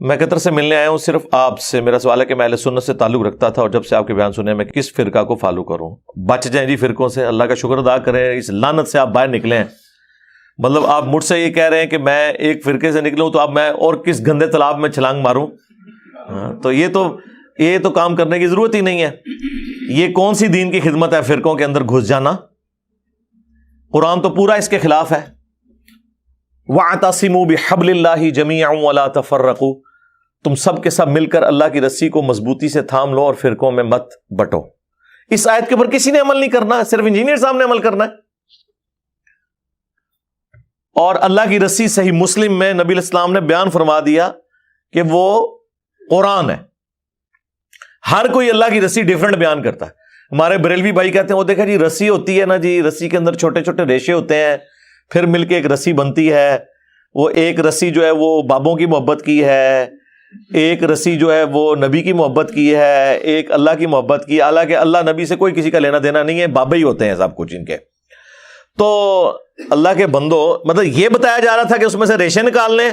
میں قطر سے ملنے آیا ہوں صرف آپ سے. میرا سوال ہے کہ میں اہل سنت سے تعلق رکھتا تھا اور جب سے آپ کے بیان سنے میں کس فرقہ کو فالو کروں؟ بچ جائیں جی فرقوں سے. اللہ کا شکر ادا کریں اس لعنت سے آپ باہر نکلے ہیں. مطلب آپ مجھ سے یہ کہہ رہے ہیں کہ میں ایک فرقے سے نکلوں تو اب میں اور کس گندے تالاب میں چھلانگ ماروں؟ تو یہ تو کام کرنے کی ضرورت ہی نہیں ہے. یہ کون سی دین کی خدمت ہے فرقوں کے اندر گھس جانا؟ قرآن تو پورا اس کے خلاف ہے. وَاعْتَصِمُوا بِحَبْلِ اللَّهِ جَمِيعًا وَلَا تَفَرَّقُوا. تم سب کے سب مل کر اللہ کی رسی کو مضبوطی سے تھام لو اور فرقوں میں مت بٹو. اس آیت کے اوپر کسی نے عمل نہیں کرنا، صرف انجینئر صاحب نے عمل کرنا ہے. اور اللہ کی رسی صحیح مسلم میں نبی علیہ السلام نے بیان فرما دیا کہ وہ قرآن ہے. ہر کوئی اللہ کی رسی ڈیفرنٹ بیان کرتا ہے. ہمارے بریلوی بھائی کہتے ہیں وہ دیکھا جی رسی ہوتی ہے نا جی، رسی کے اندر چھوٹے چھوٹے ریشے ہوتے ہیں، پھر مل کے ایک رسی بنتی ہے. وہ ایک رسی جو ہے وہ بابوں کی محبت کی ہے، ایک رسی جو ہے وہ نبی کی محبت کی ہے، ایک اللہ کی محبت کی. حالانکہ اللہ نبی سے کوئی کسی کا لینا دینا نہیں ہے، بابے ہی ہوتے ہیں سب کچھ ان کے. تو اللہ کے بندو، مطلب یہ بتایا جا رہا تھا کہ اس میں سے ریشے نکال لیں،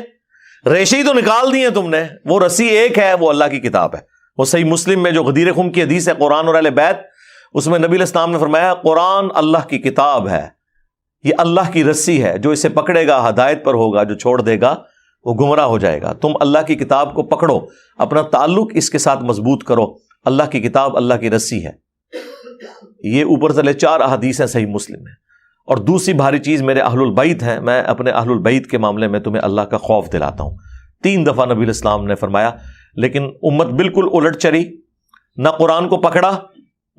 ریشے ہی تو نکال دیے تم نے. وہ رسی ایک ہے، وہ اللہ کی کتاب ہے. وہ صحیح مسلم میں جو غدیر خم کی حدیث ہے قرآن اور اہل بیت، اس میں نبی علیہ السلام نے فرمایا قرآن اللہ کی کتاب ہے، یہ اللہ کی رسی ہے، جو اسے پکڑے گا ہدایت پر ہوگا، جو چھوڑ دے گا وہ گمراہ ہو جائے گا. تم اللہ کی کتاب کو پکڑو، اپنا تعلق اس کے ساتھ مضبوط کرو. اللہ کی کتاب اللہ کی رسی ہے. یہ اوپر تلے 4 احادیث ہیں صحیح مسلم میں. اور دوسری بھاری چیز میرے اہل البیت ہیں. میں اپنے اہل البیت کے معاملے میں تمہیں اللہ کا خوف دلاتا ہوں. 3 دفعہ نبی علیہ السلام نے فرمایا، لیکن امت بالکل الٹ چلی، نہ قرآن کو پکڑا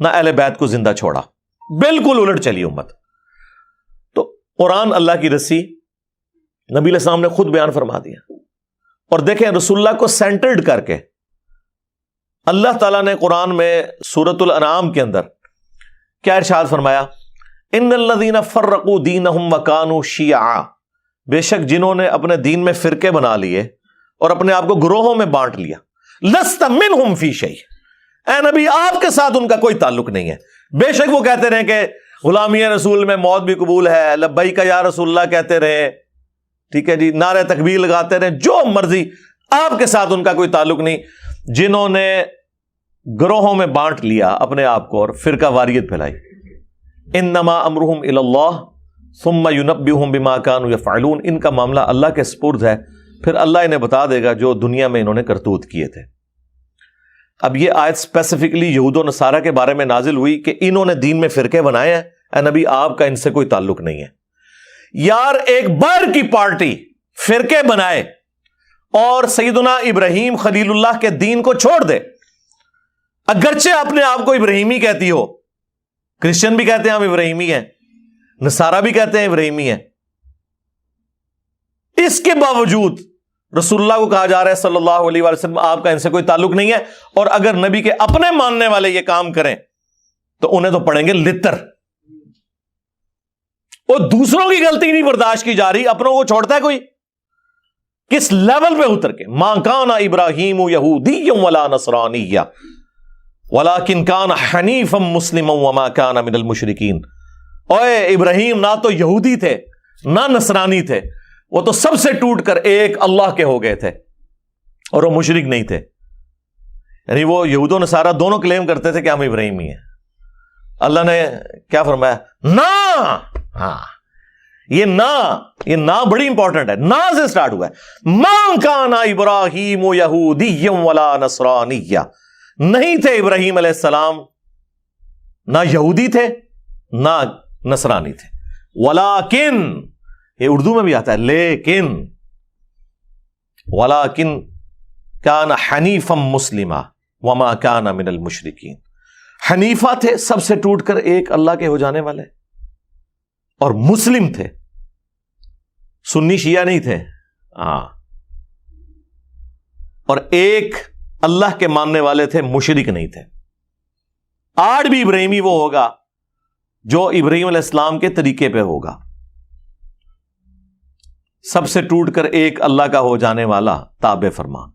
نہ اہل بیت کو زندہ چھوڑا. بالکل الٹ چلی امت. تو قرآن اللہ کی رسی نبی علیہ السلام نے خود بیان فرما دیا. اور دیکھیں رسول اللہ کو سینٹرڈ کر کے اللہ تعالیٰ نے قرآن میں سورۃ الانعام کے اندر کیا ارشاد فرمایا؟ ان الذین فرقوا دینہم وکانوا شیعا. بے شک جنہوں نے اپنے دین میں فرقے بنا لیے اور اپنے آپ کو گروہوں میں بانٹ لیا. لست منہم فی شیء. اے نبی آپ کے ساتھ ان کا کوئی تعلق نہیں ہے. بے شک وہ کہتے رہے کہ غلامی رسول میں موت بھی قبول ہے، لبیک یا رسول اللہ کہتے رہے، ٹھیک ہے جی، نعرہ تکبیر لگاتے رہے، جو مرضی، آپ کے ساتھ ان کا کوئی تعلق نہیں. جنہوں نے گروہوں میں بانٹ لیا اپنے آپ کو اور فرقہ واریت پھیلائی. انما امرہم الی اللہ ثم ینبئہم بما کانوا یفعلون. ان کا معاملہ اللہ کے سپرد ہے، پھر اللہ انہیں بتا دے گا جو دنیا میں انہوں نے کرتوت کیے تھے. اب یہ آیت اسپیسیفکلی یہود و نصارہ کے بارے میں نازل ہوئی کہ انہوں نے دین میں فرقے بنائے ہیں. اے نبی آپ کا ان سے کوئی تعلق نہیں ہے. یار ایک باہر کی پارٹی فرقے بنائے اور سیدنا ابراہیم خلیل اللہ کے دین کو چھوڑ دے، اگرچہ اپنے آپ کو ابراہیمی کہتی ہو، کرسچن بھی کہتے ہیں ہم ابراہیمی ہیں، نصارہ بھی کہتے ہیں ابراہیمی ہیں، اس کے باوجود رسول اللہ کو کہا جا رہا ہے صلی اللہ علیہ وسلم آپ کا ان سے کوئی تعلق نہیں ہے. اور اگر نبی کے اپنے ماننے والے یہ کام کریں تو انہیں تو پڑیں گے لتر. وہ دوسروں کی غلطی نہیں برداشت کی جا رہی، اپنوں کو چھوڑتا ہے کوئی؟ کس لیول پہ اتر کے؟ ما کان ابراہیم یہودی ولا نصرانی ولکن کان حنیفا مسلما وما کان من المشرکین. اوے ابراہیم نہ تو یہودی تھے نہ نصرانی تھے، وہ تو سب سے ٹوٹ کر ایک اللہ کے ہو گئے تھے اور وہ مشرک نہیں تھے. یعنی وہ یہود و نصارہ دونوں کلیم کرتے تھے کہ ہم ابراہیمی ہیں. اللہ نے کیا فرمایا؟ نہ. ہاں یہ نہ بڑی امپورٹنٹ ہے. نہ سے سٹارٹ ہوا ہے. ما کان ابراہیم یہودی ولا نصرانی. نہیں تھے ابراہیم علیہ السلام نہ یہودی تھے نہ نصرانی تھے. ولیکن، یہ اردو میں بھی آتا ہے لیکن، ولیکن کان حنیفا مسلما وما کان من المشرکین. حنیفہ تھے، سب سے ٹوٹ کر ایک اللہ کے ہو جانے والے، اور مسلم تھے، سنی شیعہ نہیں تھے. ہاں، اور ایک اللہ کے ماننے والے تھے، مشرک نہیں تھے. آج بھی ابراہیمی وہ ہوگا جو ابراہیم علیہ السلام کے طریقے پہ ہوگا، سب سے ٹوٹ کر ایک اللہ کا ہو جانے والا تابع فرمان.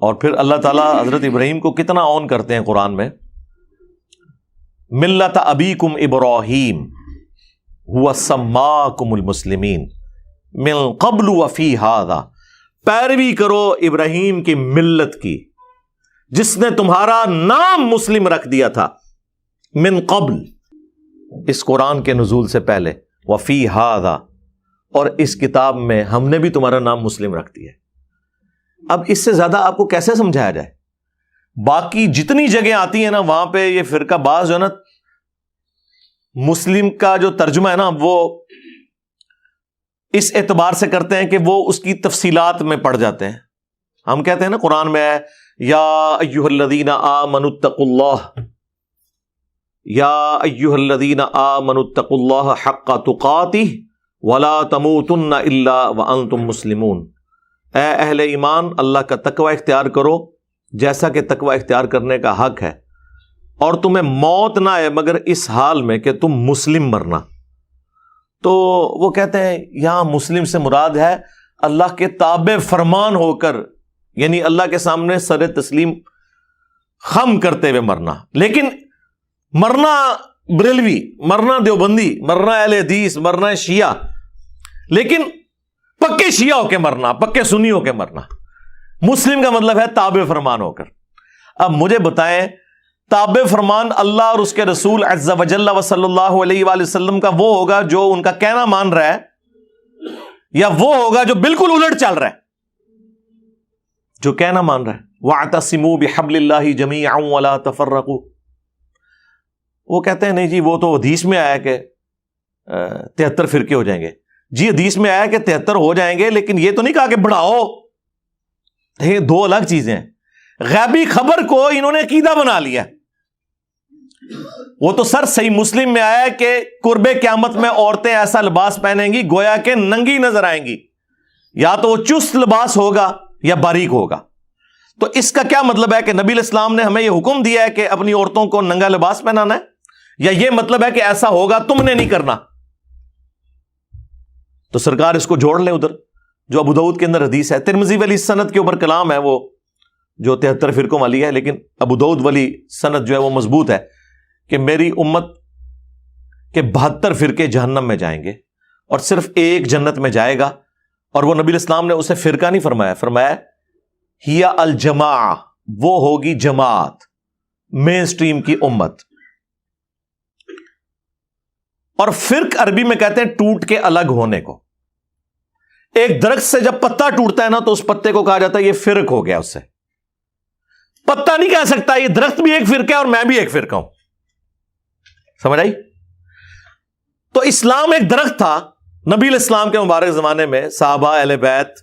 اور پھر اللہ تعالیٰ حضرت ابراہیم کو کتنا آن کرتے ہیں قرآن میں. ملت ابیکم ابراہیم هو سماکم المسلمین من قبل وفی ھذا پیروی کرو ابراہیم کی ملت کی جس نے تمہارا نام مسلم رکھ دیا تھا من قبل، اس قرآن کے نزول سے پہلے، وفی ھذا، اور اس کتاب میں ہم نے بھی تمہارا نام مسلم رکھ دیا ہے۔ اب اس سے زیادہ آپ کو کیسے سمجھایا جائے؟ باقی جتنی جگہیں آتی ہیں نا وہاں پہ یہ فرقہ باز جو ہے نا مسلم کا جو ترجمہ ہے نا وہ اس اعتبار سے کرتے ہیں کہ وہ اس کی تفصیلات میں پڑ جاتے ہیں۔ ہم کہتے ہیں نا قرآن میں ہے یا ایھا الذین آمنوا اتقوا اللہ، یا ایھا الذین آمنوا اتقوا اللہ حق تقاتہ ولا تموتن الا وانتم مسلمون، اے اہل ایمان اللہ کا تقوی اختیار کرو جیسا کہ تقوی اختیار کرنے کا حق ہے، اور تمہیں موت نہ آئے مگر اس حال میں کہ تم مسلم مرنا۔ تو وہ کہتے ہیں یہاں مسلم سے مراد ہے اللہ کے تابع فرمان ہو کر، یعنی اللہ کے سامنے سر تسلیم خم کرتے ہوئے مرنا۔ لیکن مرنا بریلوی، مرنا دیوبندی، مرنا اہل حدیث، مرنا شیعہ، لیکن پکے شیعہ ہو کے مرنا، پکے سنی ہو کے مرنا۔ مسلم کا مطلب ہے تابع فرمان ہو کر۔ اب مجھے بتائیں تابع فرمان اللہ اور اس کے رسول عز وجل و صلی اللہ علیہ وآلہ وسلم کا وہ ہوگا جو ان کا کہنا مان رہا ہے، یا وہ ہوگا جو بالکل الٹ چل رہا ہے؟ جو کہنا مان رہا ہے وَاعْتَصِمُوا بِحَبْلِ اللَّهِ جَمِيعًا وَلَا تَفَرَّقُوا، وہ کہتے ہیں نہیں جی وہ تو حدیث میں آیا کہ 73 فرقے ہو جائیں گے۔ جی حدیث میں آیا کہ 73 ہو جائیں گے، لیکن یہ تو نہیں کہا کہ بڑھاؤ۔ یہ دو الگ چیزیں ہیں۔ غیبی خبر کو انہوں نے عقیدہ بنا لیا۔ وہ تو سر صحیح مسلم میں آیا کہ قرب قیامت میں عورتیں ایسا لباس پہنیں گی گویا کہ ننگی نظر آئیں گی، یا تو وہ چست لباس ہوگا یا باریک ہوگا۔ تو اس کا کیا مطلب ہے کہ نبی علیہ السلام نے ہمیں یہ حکم دیا ہے کہ اپنی عورتوں کو ننگا لباس پہنانا ہے، یا یہ مطلب ہے کہ ایسا ہوگا تم نے نہیں کرنا؟ تو سرکار اس کو جوڑ لیں ادھر جو ابو داؤد کے اندر حدیث ہے۔ ترمذی والی سند کے اوپر کلام ہے وہ جو 73 فرقوں والی ہے، لیکن ابو داؤد والی سند جو ہے وہ مضبوط ہے کہ میری امت کے 72 فرقے جہنم میں جائیں گے اور صرف ایک جنت میں جائے گا، اور وہ نبی علیہ السلام نے اسے فرقہ نہیں فرمایا، فرمایا ہی الجماع، وہ ہوگی جماعت، مین سٹریم کی امت۔ اور فرق عربی میں کہتے ہیں ٹوٹ کے الگ ہونے کو۔ ایک درخت سے جب پتا ٹوٹتا ہے نا تو اس پتے کو کہا جاتا ہے یہ فرق ہو گیا، اس سے پتا نہیں کہہ سکتا یہ درخت بھی ایک فرقہ ہے اور میں بھی ایک فرقہ ہوں۔ سمجھ آئی؟ تو اسلام ایک درخت تھا، نبی علیہ السلام کے مبارک زمانے میں صحابہ اہل بیت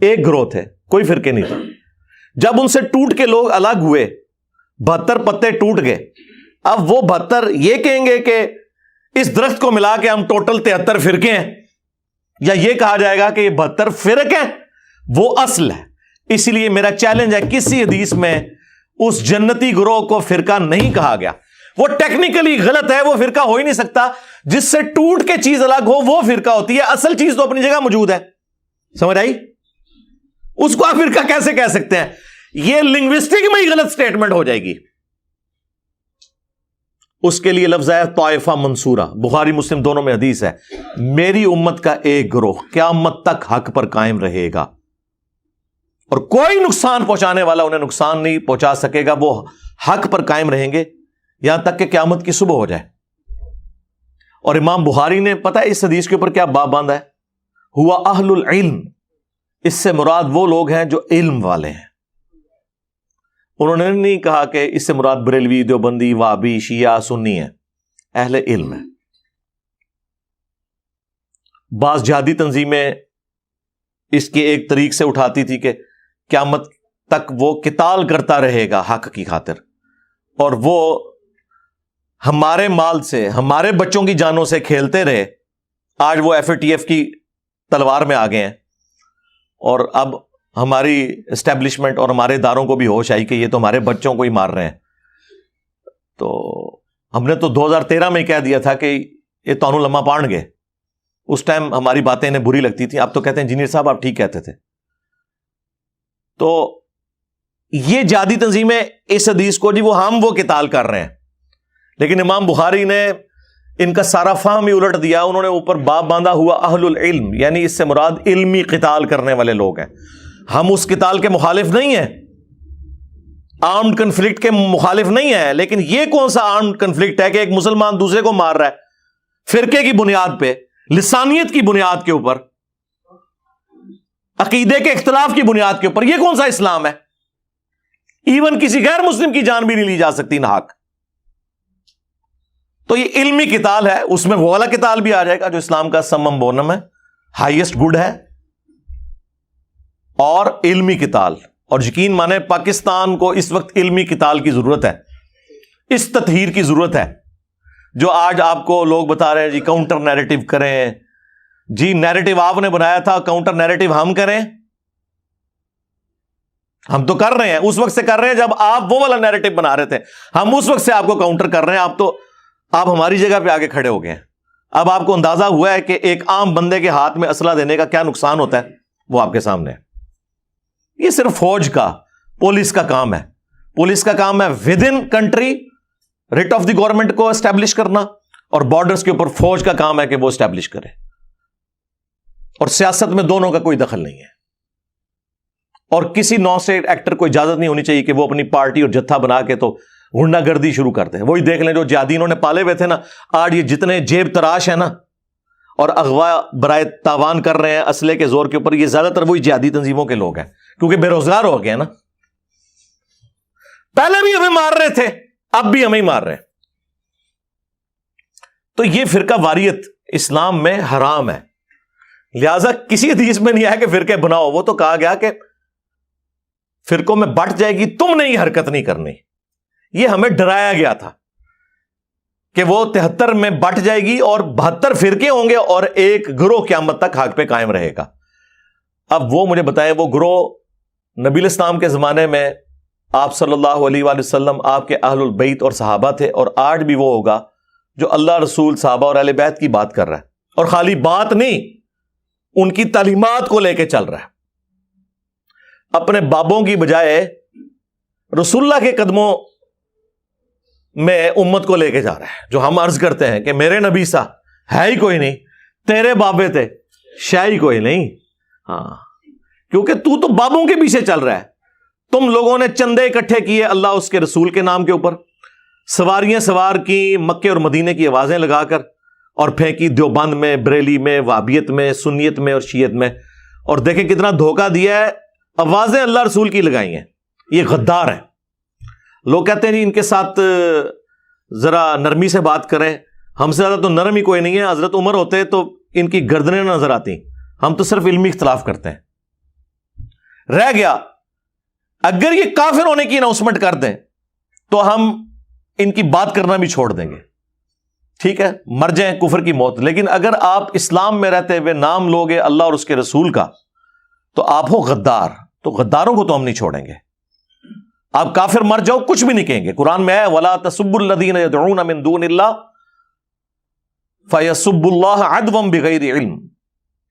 ایک گروہ تھے، کوئی فرقے نہیں تھا۔ جب ان سے ٹوٹ کے لوگ الگ ہوئے، 72 پتے ٹوٹ گئے، اب وہ 72 یہ کہیں گے کہ اس درخت کو ملا کے ہم ٹوٹل 73 فرقے ہیں، یا یہ کہا جائے گا کہ یہ 72 فرق ہیں، وہ اصل ہے۔ اسی لیے میرا چیلنج ہے کسی حدیث میں اس جنتی گروہ کو فرقہ نہیں کہا گیا۔ وہ ٹیکنیکلی غلط ہے، وہ فرقہ ہو ہی نہیں سکتا۔ جس سے ٹوٹ کے چیز الگ ہو وہ فرقہ ہوتی ہے، اصل چیز تو اپنی جگہ موجود ہے۔ سمجھ آئی؟ اس کو آپ فرقہ کیسے کہہ سکتے ہیں؟ یہ لنگوسٹک میں ہی غلط سٹیٹمنٹ ہو جائے گی۔ اس کے لیے لفظ ہے طائفہ منصورہ، بخاری مسلم دونوں میں حدیث ہے، میری امت کا ایک گروہ قیامت تک حق پر قائم رہے گا، اور کوئی نقصان پہنچانے والا انہیں نقصان نہیں پہنچا سکے گا، وہ حق پر قائم رہیں گے یہاں تک کہ قیامت کی صبح ہو جائے۔ اور امام بخاری نے پتہ ہے اس حدیث کے اوپر کیا باب باندھا ہے؟ ہوا اہل العلم، اس سے مراد وہ لوگ ہیں جو علم والے ہیں۔ انہوں نے نہیں کہا کہ اس سے مراد بریلوی، دیوبندی، وہابی، شیعہ، سنی ہے، اہل علم ہے۔ بعض جہادی تنظیمیں اس کے ایک طریق سے اٹھاتی تھی کہ قیامت تک وہ قتال کرتا رہے گا حق کی خاطر، اور وہ ہمارے مال سے، ہمارے بچوں کی جانوں سے کھیلتے رہے۔ آج وہ ایف اے ٹی ایف کی تلوار میں آ گئے ہیں، اور اب ہماری اسٹیبلشمنٹ اور ہمارے اداروں کو بھی ہوش آئی کہ یہ تو ہمارے بچوں کو ہی مار رہے ہیں۔ تو ہم نے تو 2013 میں کہہ دیا تھا کہ یہ تانوں لمحہ پان گے۔ اس ٹائم ہماری باتیں انہیں بری لگتی تھی، اب تو کہتے ہیں انجینئر صاحب آپ ٹھیک کہتے تھے۔ تو یہ جہادی تنظیمیں اس حدیث کو جی وہ قتال کر رہے ہیں، لیکن امام بخاری نے ان کا سارا فہم ہی الٹ دیا. انہوں نے اوپر باب باندھا ہوا اہل العلم، یعنی اس سے مراد علمی قتال کرنے والے لوگ ہیں. ہم اس قتال کے مخالف نہیں ہیں، آرمڈ کنفلکٹ کے مخالف نہیں ہیں، لیکن یہ کون سا آرمڈ کنفلکٹ ہے کہ ایک مسلمان دوسرے کو مار رہا ہے فرقے کی بنیاد پہ، لسانیت کی بنیاد کے اوپر، عقیدے کے اختلاف کی بنیاد کے اوپر؟ یہ کون سا اسلام ہے؟ ایون کسی غیر مسلم کی جان بھی نہیں لی جا سکتی ناحق. تو یہ علمی قتال ہے، اس میں وہ والا قتال بھی آ جائے گا جو اسلام کا سمم بونم ہے، ہائیسٹ گڈ ہے، اور علمی قتال. اور یقین مانے پاکستان کو اس وقت علمی قتال کی ضرورت ہے، اس تطہیر کی ضرورت ہے. جو آج آپ کو لوگ بتا رہے ہیں جی کاؤنٹر نیریٹو کریں، جی نیریٹو آپ نے بنایا تھا، کاؤنٹر نیریٹو ہم کریں؟ ہم تو کر رہے ہیں، اس وقت سے کر رہے ہیں جب آپ وہ والا نیریٹو بنا رہے تھے. ہم اس وقت سے آپ کو کاؤنٹر کر رہے ہیں. آپ ہماری جگہ پہ آگے کھڑے ہو گئے ہیں. اب آپ کو اندازہ ہوا ہے کہ ایک عام بندے کے ہاتھ میں اسلحہ دینے کا کیا نقصان ہوتا ہے، وہ آپ کے سامنے ہے. یہ صرف فوج کا، پولیس کا کام ہے. پولیس کا کام ہے with in country rate of the government کو اسٹیبلش کرنا، اور بارڈرز کے اوپر فوج کا کام ہے کہ وہ اسٹیبلش کرے. اور سیاست میں دونوں کا کوئی دخل نہیں ہے. اور کسی نان اسٹیٹ ایکٹر کو اجازت نہیں ہونی چاہیے کہ وہ اپنی پارٹی اور جتھا بنا کے تو غنڈہ گردی شروع کرتے ہیں. وہی دیکھ لیں جو جہادی انہوں نے پالے ہوئے تھے نا، آج یہ جتنے جیب تراش ہیں نا اور اغوا برائے تاوان کر رہے ہیں اسلحے کے زور کے اوپر، یہ زیادہ تر وہی جہادی تنظیموں کے لوگ ہیں، کیونکہ بے روزگار ہو گئے نا. پہلے بھی ہمیں مار رہے تھے، اب بھی ہمیں ہی مار رہے ہیں. تو یہ فرقہ واریت اسلام میں حرام ہے. لہذا کسی حدیث میں نہیں آیا کہ فرقے بناؤ. وہ تو کہا گیا کہ فرقوں میں بٹ جائے گی، تم نے یہ حرکت نہیں کرنی. یہ ہمیں ڈرایا گیا تھا کہ وہ 73 میں بٹ جائے گی اور 72 فرقے ہوں گے اور ایک گروہ قیامت تک حق پہ قائم رہے گا. اب وہ مجھے بتائیں، وہ گروہ نبی الاسلام کے زمانے میں آپ صلی اللہ علیہ وآلہ وسلم، آپ کے اہل البیت اور صحابہ تھے، اور آج بھی وہ ہوگا جو اللہ رسول صحابہ اور اہل بیت کی بات کر رہا ہے، اور خالی بات نہیں، ان کی تعلیمات کو لے کے چل رہا ہے. اپنے بابوں کی بجائے رسول اللہ کے قدموں میں امت کو لے کے جا رہا ہے. جو ہم عرض کرتے ہیں کہ میرے نبی سا ہے ہی کوئی نہیں، تیرے بابے تھے شاہی کوئی نہیں. ہاں، کیونکہ تو بابوں کے پیچھے چل رہا ہے. تم لوگوں نے چندے اکٹھے کیے اللہ اس کے رسول کے نام کے اوپر، سواریاں سوار کی مکے اور مدینے کی آوازیں لگا کر، اور پھینکی دیوبند میں، بریلی میں، وہابیت میں، سنیت میں اور شیعت میں. اور دیکھیں کتنا دھوکہ دیا ہے، آوازیں اللہ رسول کی لگائی ہیں. یہ غدار ہیں. لوگ کہتے ہیں جی ان کے ساتھ ذرا نرمی سے بات کریں. ہم سے زیادہ تو نرم ہی کوئی نہیں ہے. حضرت عمر ہوتے تو ان کی گردنیں نہ نظر آتی. ہم تو صرف علمی اختلاف کرتے ہیں. رہ گیا اگر یہ کافر ہونے کی اناؤنسمنٹ کر دیں تو ہم ان کی بات کرنا بھی چھوڑ دیں گے. ٹھیک ہے، مر جائیں کفر کی موت. لیکن اگر آپ اسلام میں رہتے ہوئے نام لوگے اللہ اور اس کے رسول کا تو آپ ہو غدار. تو غداروں کو تو ہم نہیں چھوڑیں گے. آپ کافر مر جاؤ کچھ بھی نہیں کہیں گے. قرآن میں ہے وَلَا تَسُبُّوا الَّذِينَ يَدْعُونَ مِن دُونِ اللَّهِ فَيَسُبُّوا اللَّهَ عَدْوًا بِغَيْرِ عِلْمٍ.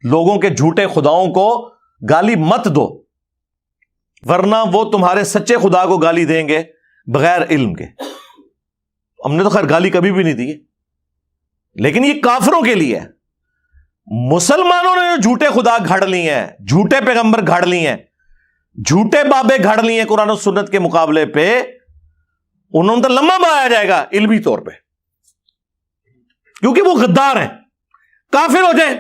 لوگوں کے جھوٹے خداؤں کو گالی مت دو، ورنہ وہ تمہارے سچے خدا کو گالی دیں گے بغیر علم کے. ہم نے تو خیر گالی کبھی بھی نہیں دی، لیکن یہ کافروں کے لیے ہے. مسلمانوں نے جو جھوٹے خدا گھڑ لی ہیں، جھوٹے پیغمبر گھڑ لی ہیں، جھوٹے بابے گھڑ لی ہیں قرآن و سنت کے مقابلے پہ، انہوں نے تو لمبا بہایا جائے گا علمی طور پہ، کیونکہ وہ غدار ہیں. کافر ہو جائیں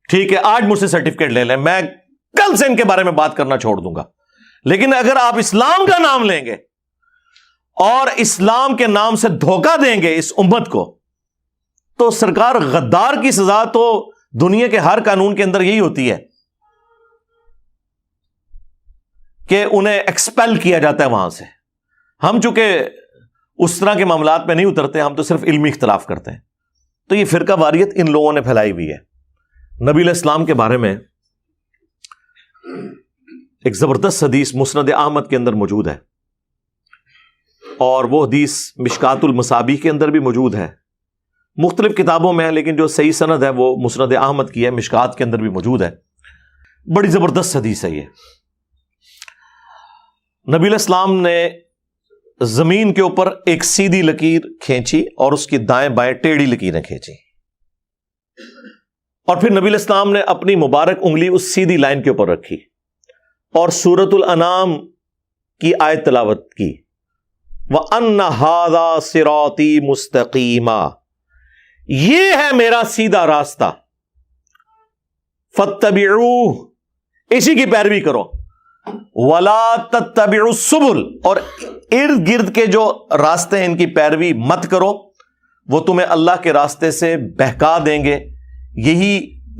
ٹھیک ہے، آج مجھ سے سرٹیفکیٹ لے لیں، میں کل سے ان کے بارے میں بات کرنا چھوڑ دوں گا. لیکن اگر آپ اسلام کا نام لیں گے اور اسلام کے نام سے دھوکہ دیں گے اس امت کو، تو سرکار غدار کی سزا تو دنیا کے ہر قانون کے اندر یہی ہوتی ہے کہ انہیں ایکسپیل کیا جاتا ہے وہاں سے. ہم چونکہ اس طرح کے معاملات پہ نہیں اترتے، ہم تو صرف علمی اختلاف کرتے ہیں. تو یہ فرقہ واریت ان لوگوں نے پھیلائی ہوئی ہے. نبی علیہ السلام کے بارے میں ایک زبردست حدیث مسند احمد کے اندر موجود ہے، اور وہ حدیث مشکات المصابیح کے اندر بھی موجود ہے. مختلف کتابوں میں ہے، لیکن جو صحیح سند ہے وہ مسند احمد کی ہے، مشکات کے اندر بھی موجود ہے. بڑی زبردست حدیث ہے یہ. نبی علیہ السلام نے زمین کے اوپر ایک سیدھی لکیر کھینچی اور اس کی دائیں بائیں ٹیڑھی لکیریں کھینچی، اور پھر نبی علیہ السلام نے اپنی مبارک انگلی اس سیدھی لائن کے اوپر رکھی اور سورۃ الانعام کی آیت تلاوت کی، وَأَنَّ هَذَا صِرَاطِي مُسْتَقِيمًا، یہ ہے میرا سیدھا راستہ، فَاتَّبِعُوهُ، اسی کی پیروی کرو، وَلَا تَتَّبِعُوا السُّبُلَ، اور ارد گرد کے جو راستے ہیں ان کی پیروی مت کرو، وہ تمہیں اللہ کے راستے سے بہکا دیں گے۔ یہی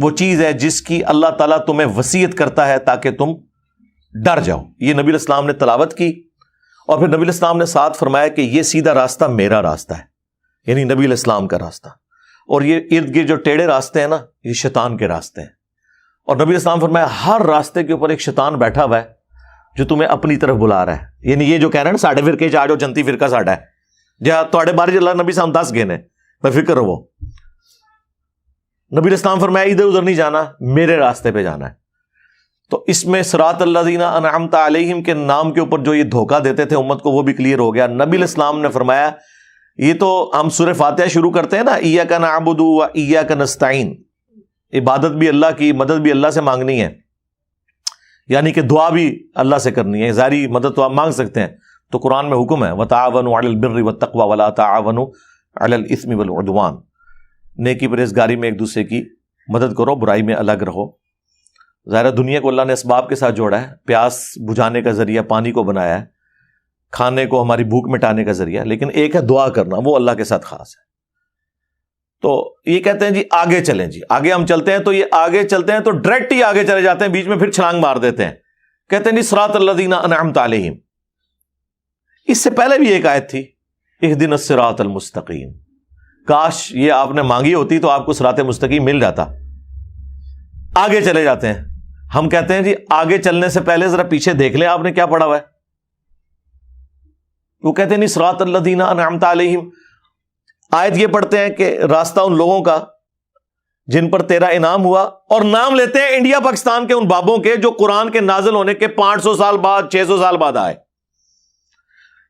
وہ چیز ہے جس کی اللہ تعالیٰ تمہیں وصیت کرتا ہے تاکہ تم ڈر جاؤ۔ یہ نبی علیہ السلام نے تلاوت کی، اور پھر نبی علیہ السلام نے ساتھ فرمایا کہ یہ سیدھا راستہ میرا راستہ ہے، یعنی نبی علیہ السلام کا راستہ، اور یہ ارد گرد جو ٹیڑھے راستے ہیں نا، یہ شیطان کے راستے ہیں۔ اور نبی علیہ السلام فرمایا ہر راستے کے اوپر ایک شیطان بیٹھا ہوا ہے جو تمہیں اپنی طرف بلا رہا ہے، یعنی یہ جو کہہ رہے ہیں نا ساڈے فرقے چ آ جاؤ، جنتی فرقہ ساڈا ہے، جہاں تواڈے بارے اللہ نبی صاحب 10 گئے نے، بے فکر رہو۔ نبی علیہ السلام فرمایا ادھر ادھر نہیں جانا، میرے راستے پہ جانا ہے۔ تو اس میں صراط الذین انعمت علیہم کے نام کے اوپر جو یہ دھوکہ دیتے تھے امت کو، وہ بھی کلیئر ہو گیا۔ نبی علیہ السلام نے فرمایا یہ تو ہم سورہ فاتحہ شروع کرتے ہیں نا، ایاک نعبد و ایاک نستعین، عبادت بھی اللہ کی، مدد بھی اللہ سے مانگنی ہے، یعنی کہ دعا بھی اللہ سے کرنی ہے، ظاہری مدد تو آپ مانگ سکتے ہیں، تو قرآن میں حکم ہے وَتَعَاوَنُوا عَلَى الْبِرِّ وَالتَّقْوَى وَلَا تَعَاوَنُوا عَلَى الْإِثْمِ وَالْعُدْوَانِ، نیکی پرہیزگاری میں ایک دوسرے کی مدد کرو، برائی میں الگ رہو۔ ظاہر دنیا کو اللہ نے اسباب کے ساتھ جوڑا ہے، پیاس بجھانے کا ذریعہ پانی کو بنایا ہے، کھانے کو ہماری بھوک مٹانے کا ذریعہ، لیکن ایک ہے دعا کرنا، وہ اللہ کے ساتھ خاص ہے۔ تو یہ کہتے ہیں جی آگے چلیں، جی آگے ہم چلتے ہیں، تو یہ آگے چلتے ہیں تو ڈائریکٹ ہی آگے چلے جاتے ہیں، بیچ میں پھر چھلانگ مار دیتے ہیں، کہتے ہیں جی صراط الذین انعمت علیہم۔ اس سے پہلے بھی ایک آیت تھی، اہدنا الصراط المستقیم، کاش یہ آپ نے مانگی ہوتی تو آپ کو صراط مستقیم مل جاتا۔ آگے چلے جاتے ہیں، ہم کہتے ہیں جی آگے چلنے سے پہلے ذرا پیچھے دیکھ لیں آپ نے کیا پڑھا ہوا ہے۔ وہ کہتے ہیں نہیں صراط الذین انعمت علیہم، آیت یہ پڑھتے ہیں کہ راستہ ان لوگوں کا جن پر تیرا انعام ہوا، اور نام لیتے ہیں انڈیا پاکستان کے ان بابوں کے جو قرآن کے نازل ہونے کے 500 سال بعد 600 سال بعد آئے۔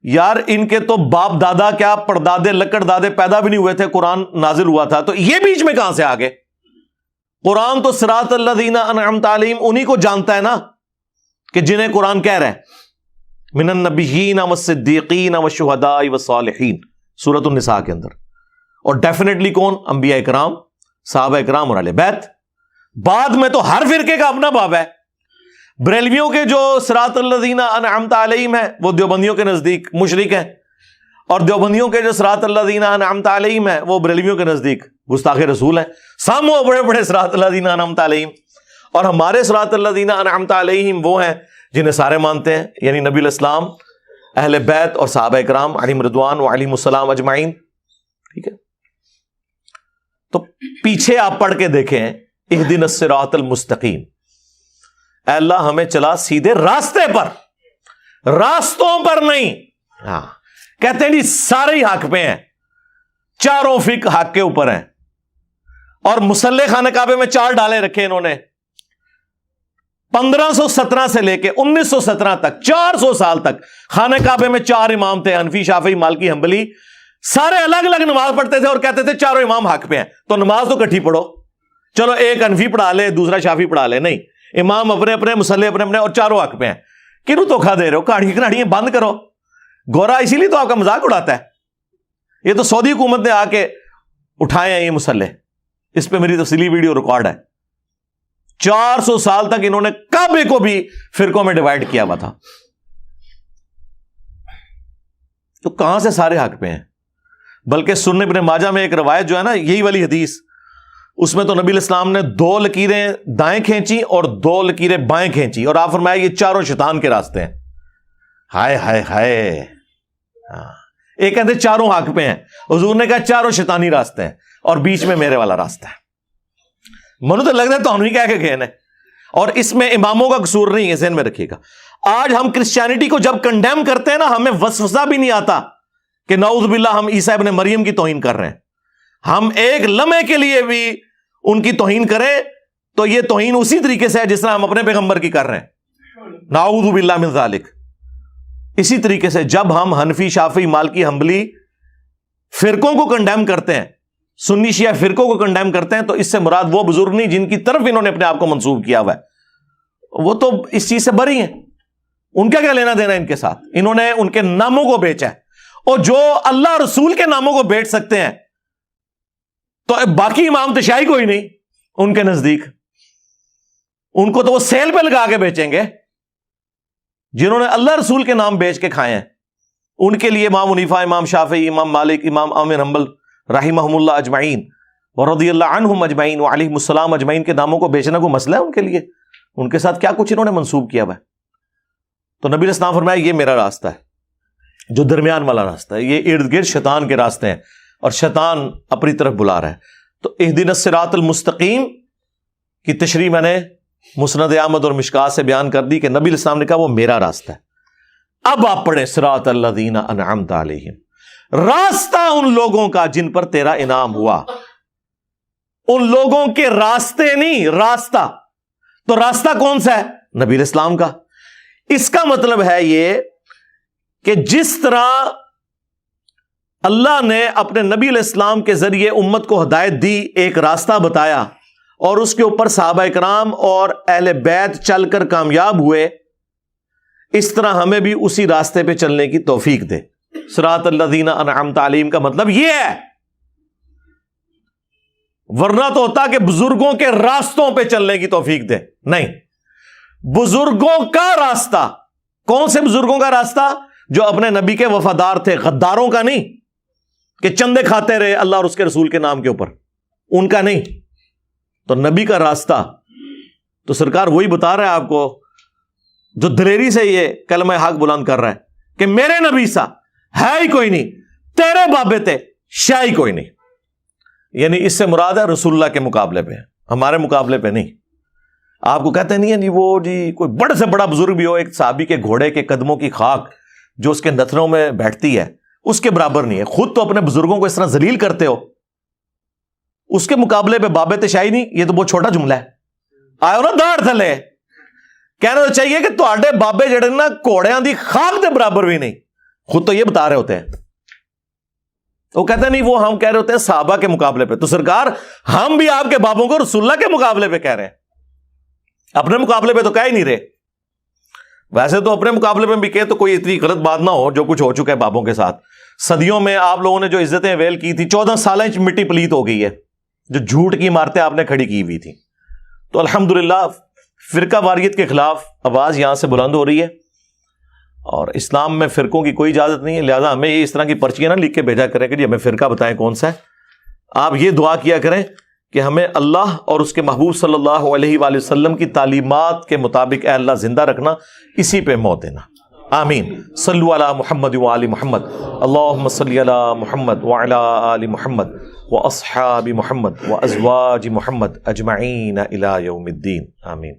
یار ان کے تو باپ دادا کیا پردادے لکڑ دادے پیدا بھی نہیں ہوئے تھے، قرآن نازل ہوا تھا، تو یہ بیچ میں کہاں سے آ گئے؟ قرآن تو صراط الذین انعمت علیہم انہی کو جانتا ہے نا کہ جنہیں قرآن کہہ رہا ہے من النبیین والصدیقین والشہداء والصالحین، سورۃ النساء کے اندر۔ اور ڈیفینیٹلی کون؟ انبیاء اکرام، صحابہ اکرام اور اہل بیت۔ بعد میں تو ہر فرقے کا اپنا باب ہے۔ بریلویوں کے جو صراط الذین انعمت علیہم ہیں وہ دیوبندیوں کے نزدیک مشرک ہیں، اور دیوبندیوں کے جو صراط الذین انعمت علیہم ہیں وہ بریلویوں کے نزدیک گستاخ رسول ہیں۔ سامو بڑے بڑے صراط الذین انعمت علیہم، اور ہمارے صراط الذین انعمت علیہم وہ ہیں جنہیں سارے مانتے ہیں، یعنی نبی علیہ السلام، اہل بیت اور صحابہ اکرام علیہم رضوان و علیہم السلام اجمعین۔ ٹھیک ہے، تو پیچھے آپ پڑھ کے دیکھیں اہدنا الصراط المستقیم، اے اللہ ہمیں چلا سیدھے راستے پر، راستوں پر نہیں۔ ہاں کہتے ہیں جی سارے ہی حق پہ ہیں، چاروں فقہ حق کے اوپر ہیں، اور مصلی خانہ کعبے میں 4 ڈالے رکھے انہوں نے 1517 سے لے کے 1917 تک، 400 سال تک خانہ کعبے میں 4 امام تھے، حنفی شافعی مالکی حنبلی، سارے الگ الگ نماز پڑھتے تھے اور کہتے تھے چاروں امام حق پہ ہیں، تو نماز تو کٹھی پڑھو، چلو ایک حنفی پڑھا لے دوسرا شافعی پڑھا لے، نہیں، امام اپنے اپنے، مصلی اپنے اپنے، اور چاروں حق پہ ہیں۔ کیوں دھوکھا دے رہے ہو؟ کہانیاں بند کرو۔ گورا اسی لیے تو آپ کا مذاق اڑاتا ہے، یہ تو سعودی حکومت نے آ کے اٹھائے ہیں یہ مصلی، اس پہ میری تفصیلی ویڈیو ریکارڈ ہے۔ 400 سال تک انہوں نے کعبے کو بھی فرقوں میں ڈیوائیڈ کیا ہوا تھا، تو کہاں سے سارے حق پہ ہیں؟ بلکہ سنن ابن ماجہ میں ایک روایت جو ہے نا یہی والی حدیث، اس میں تو نبی علیہ السلام نے 2 لکیریں دائیں کھینچی اور 2 لکیریں بائیں کھینچی، اور آپ فرمایا یہ چاروں شیطان کے راستے ہیں۔ ہائے ہائے ہائے، ایک کہتے چاروں حق پہ ہیں، حضور نے کہا چاروں شیطانی راستے ہیں، اور بیچ میں میرے والا راستہ ہے۔ منو تو لگتا ہے تو ہم نہیں کہہ کے گئے نا، اور اس میں اماموں کا قصور نہیں ہے، ذہن میں رکھیے گا۔ آج ہم کرسچینٹی کو جب کنڈیم کرتے ہیں نا، ہمیں وسوسہ بھی نہیں آتا کہ نعوذ باللہ ہم عیسیٰ ابن مریم کی توہین کر رہے ہیں۔ ہم ایک لمحے کے لیے بھی ان کی توہین کریں تو یہ توہین اسی طریقے سے ہے جس طرح ہم اپنے پیغمبر کی کر رہے ہیں، نعوذ باللہ من ذالک۔ اسی طریقے سے جب ہم حنفی، شافعی، مالکی، حنبلی فرقوں کو کنڈیم کرتے ہیں، سنی شیعہ فرقوں کو کنڈیم کرتے ہیں، تو اس سے مراد وہ بزرگ نہیں جن کی طرف انہوں نے اپنے آپ کو منسوب کیا ہوا ہے، وہ تو اس چیز سے بری ہیں، ان کا کیا لینا دینا ان کے ساتھ؟ انہوں نے ان کے ناموں کو بیچا ہے، اور جو اللہ رسول کے ناموں کو بیچ سکتے ہیں تو باقی امام تشیعی کوئی نہیں ان کے نزدیک، ان کو تو وہ سیل پہ لگا کے بیچیں گے۔ جنہوں نے اللہ رسول کے نام بیچ کے کھائے ہیں ان کے لیے امام حنیفہ، امام شافعی، امام مالک، امام احمد حنبل رحمہم اللہ اجمعین ورضی اللہ عنہم اجمعین وعلیہم السلام اجمعین کے ناموں کو بیچنا کوئی مسئلہ ہے ان کے لیے؟ ان کے ساتھ کیا کچھ انہوں نے منسوب کیا ہوا ہے؟ تو نبی علیہ السلام فرمایا یہ میرا راستہ ہے، جو درمیان والا راستہ ہے، یہ ارد گرد شیطان کے راستے ہیں اور شیطان اپنی طرف بلا رہا ہے۔ تو اہدنا الصراط المستقیم کی تشریح میں نے مسند احمد اور مشکات سے بیان کر دی کہ نبی علیہ السلام نے کہا وہ میرا راستہ ہے۔ اب آپ پڑھیں صراط الذین انعمت علیہم، راستہ ان لوگوں کا جن پر تیرا انعام ہوا، ان لوگوں کے راستے نہیں، راستہ۔ تو راستہ کون سا ہے؟ نبی علیہ السلام کا۔ اس کا مطلب ہے یہ کہ جس طرح اللہ نے اپنے نبی علیہ السلام کے ذریعے امت کو ہدایت دی، ایک راستہ بتایا، اور اس کے اوپر صحابہ کرام اور اہل بیت چل کر کامیاب ہوئے، اس طرح ہمیں بھی اسی راستے پہ چلنے کی توفیق دے۔ صراط الذین انعمت علیہم کا مطلب یہ ہے، ورنہ تو ہوتا کہ بزرگوں کے راستوں پہ چلنے کی توفیق دے، نہیں، بزرگوں کا راستہ۔ کون سے بزرگوں کا راستہ؟ جو اپنے نبی کے وفادار تھے، غداروں کا نہیں کہ چندے کھاتے رہے اللہ اور اس کے رسول کے نام کے اوپر، ان کا نہیں۔ تو نبی کا راستہ تو سرکار وہی بتا رہا ہے آپ کو جو دلیری سے یہ کلمہ حق بلند کر رہا ہے کہ میرے نبی سا ہے ہی کوئی نہیں، تیرے بابے تے شاہی کوئی نہیں۔ یعنی اس سے مراد ہے رسول اللہ کے مقابلے پہ، ہمارے مقابلے پہ نہیں۔ آپ کو کہتے نہیں ہے جی وہ جی کوئی بڑے سے بڑا بزرگ بھی ہو، ایک صحابی کے گھوڑے کے قدموں کی خاک جو اس کے نتنوں میں بیٹھتی ہے اس کے برابر نہیں ہے۔ خود تو اپنے بزرگوں کو اس طرح ذلیل کرتے ہو، اس کے مقابلے پہ بابے تے شاہی نہیں، یہ تو بہت چھوٹا جملہ ہے۔ آئے ہو نا داڑ تھلے، کہنا تو چاہیے کہ تہاڈے بابے جڑے نا گھوڑیاں دی خاک دے برابر بھی نہیں، خود تو یہ بتا رہے ہوتے ہیں۔ وہ کہتے ہیں نہیں، وہ ہم کہہ رہے ہوتے ہیں صحابہ کے مقابلے پہ۔ تو سرکار ہم بھی آپ کے بابوں کو رسول اللہ کے مقابلے پہ کہہ رہے ہیں، اپنے مقابلے پہ تو کہہ ہی نہیں رہے۔ ویسے تو اپنے مقابلے میں بھی کہے تو کوئی اتنی غلط بات نہ ہو جو کچھ ہو چکا ہے بابوں کے ساتھ۔ صدیوں میں آپ لوگوں نے جو عزتیں ویل کی تھی، 14 سال مٹی پلیت ہو گئی ہے، جو جھوٹ کی عمارتیں آپ نے کھڑی کی ہوئی تھی۔ تو الحمدللہ فرقہ واریت کے خلاف آواز یہاں سے بلند ہو رہی ہے، اور اسلام میں فرقوں کی کوئی اجازت نہیں ہے، لہذا ہمیں یہ اس طرح کی پرچیاں نہ لکھ کے بھیجا کریں کہ جی ہمیں فرقہ بتائیں کون سا ہے۔ آپ یہ دعا کیا کریں کہ ہمیں اللہ اور اس کے محبوب صلی اللہ علیہ وآلہ وسلم کی تعلیمات کے مطابق اے اللہ زندہ رکھنا، اسی پہ موت دینا۔ آمین۔ صلو علی محمد وآل محمد، اللہم صلی علی محمد وعلی آل محمد واصحاب محمد وازواج محمد اجمعین الی یوم الدین، آمین۔